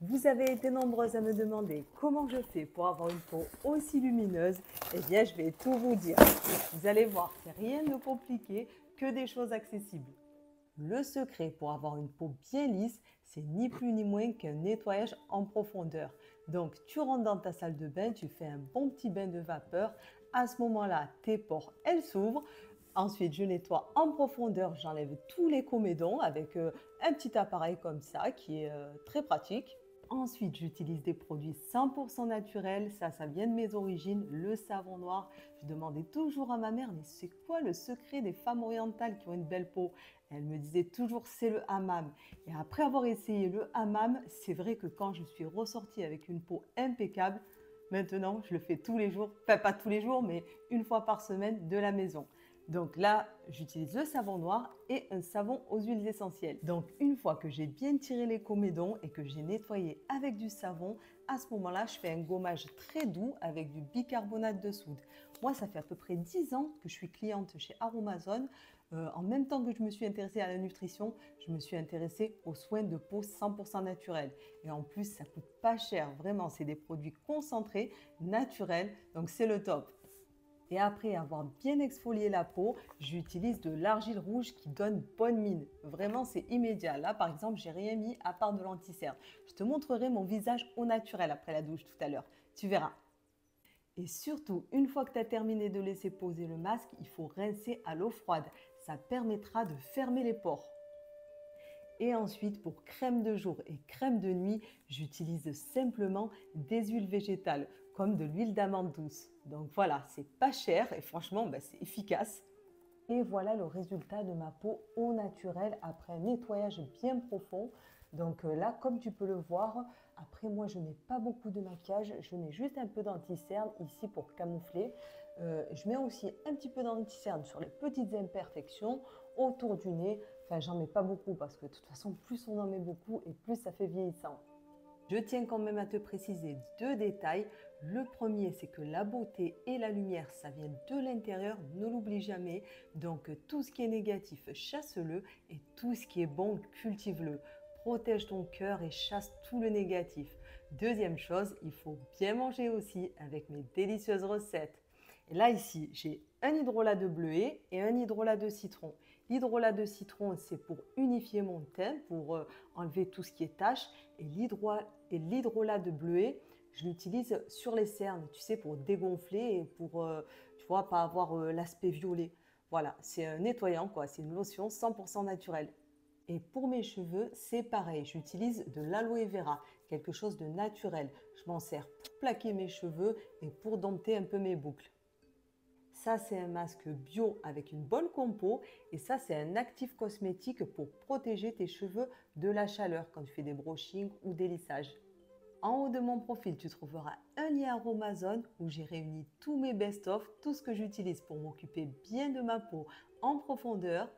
Vous avez été nombreuses à me demander comment je fais pour avoir une peau aussi lumineuse. Eh bien, je vais tout vous dire. Vous allez voir, c'est rien de compliqué, que des choses accessibles. Le secret pour avoir une peau bien lisse, c'est ni plus ni moins qu'un nettoyage en profondeur. Donc, tu rentres dans ta salle de bain, tu fais un bon petit bain de vapeur. À ce moment-là, tes pores, elles s'ouvrent. Ensuite, je nettoie en profondeur, j'enlève tous les comédons avec un petit appareil comme ça qui est très pratique. Ensuite, j'utilise des produits 100% naturels. Ça vient de mes origines, le savon noir. Je demandais toujours à ma mère, mais c'est quoi le secret des femmes orientales qui ont une belle peau? Elle me disait toujours, c'est le hammam. Et après avoir essayé le hammam, c'est vrai que quand je suis ressortie avec une peau impeccable, maintenant, je le fais tous les jours. Enfin, pas tous les jours, mais une fois par semaine de la maison. Donc là, j'utilise le savon noir et un savon aux huiles essentielles. Donc une fois que j'ai bien tiré les comédons et que j'ai nettoyé avec du savon, à ce moment-là, je fais un gommage très doux avec du bicarbonate de soude. Moi, ça fait à peu près 10 ans que je suis cliente chez Aromazone. En même temps que je me suis intéressée à la nutrition, je me suis intéressée aux soins de peau 100% naturels. Et en plus, ça coûte pas cher, vraiment, c'est des produits concentrés, naturels, donc c'est le top. Et après avoir bien exfolié la peau, j'utilise de l'argile rouge qui donne bonne mine. Vraiment, c'est immédiat. Là, par exemple, j'ai rien mis à part de l'anti-cerne. Je te montrerai mon visage au naturel après la douche tout à l'heure. Tu verras. Et surtout, une fois que tu as terminé de laisser poser le masque, il faut rincer à l'eau froide. Ça permettra de fermer les pores. Et ensuite, pour crème de jour et crème de nuit, j'utilise simplement des huiles végétales, comme de l'huile d'amande douce. Donc voilà, c'est pas cher et franchement, c'est efficace. Et voilà le résultat de ma peau au naturel après un nettoyage bien profond. Donc là, comme tu peux le voir, après moi, je mets pas beaucoup de maquillage. Je mets juste un peu d'anti-cerne ici pour camoufler. Je mets aussi un petit peu d'anti-cerne sur les petites imperfections autour du nez. Enfin, j'en mets pas beaucoup parce que de toute façon, plus on en met beaucoup et plus ça fait vieillissant. Je tiens quand même à te préciser deux détails. Le premier, c'est que la beauté et la lumière, ça vient de l'intérieur, ne l'oublie jamais. Donc tout ce qui est négatif, chasse-le et tout ce qui est bon, cultive-le. Protège ton cœur et chasse tout le négatif. Deuxième chose, il faut bien manger aussi avec mes délicieuses recettes. Et là, ici, j'ai un hydrolat de bleuet et un hydrolat de citron. L'hydrolat de citron, c'est pour unifier mon teint, pour enlever tout ce qui est taches. Et l'hydrolat de bleuet, je l'utilise sur les cernes, tu sais, pour dégonfler et pour, tu vois, pas avoir l'aspect violet. Voilà, c'est un nettoyant, quoi. C'est une lotion 100% naturelle. Et pour mes cheveux, c'est pareil. J'utilise de l'aloe vera, quelque chose de naturel. Je m'en sers pour plaquer mes cheveux et pour dompter un peu mes boucles. Ça, c'est un masque bio avec une bonne compo. Et ça, c'est un actif cosmétique pour protéger tes cheveux de la chaleur quand tu fais des brushings ou des lissages. En haut de mon profil, tu trouveras un lien Amazon où j'ai réuni tous mes best-of, tout ce que j'utilise pour m'occuper bien de ma peau en profondeur.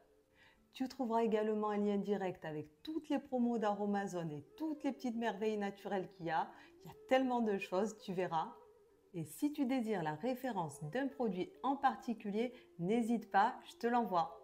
Tu trouveras également un lien direct avec toutes les promos d'Aromazone et toutes les petites merveilles naturelles qu'il y a. Il y a tellement de choses, tu verras. Et si tu désires la référence d'un produit en particulier, n'hésite pas, je te l'envoie.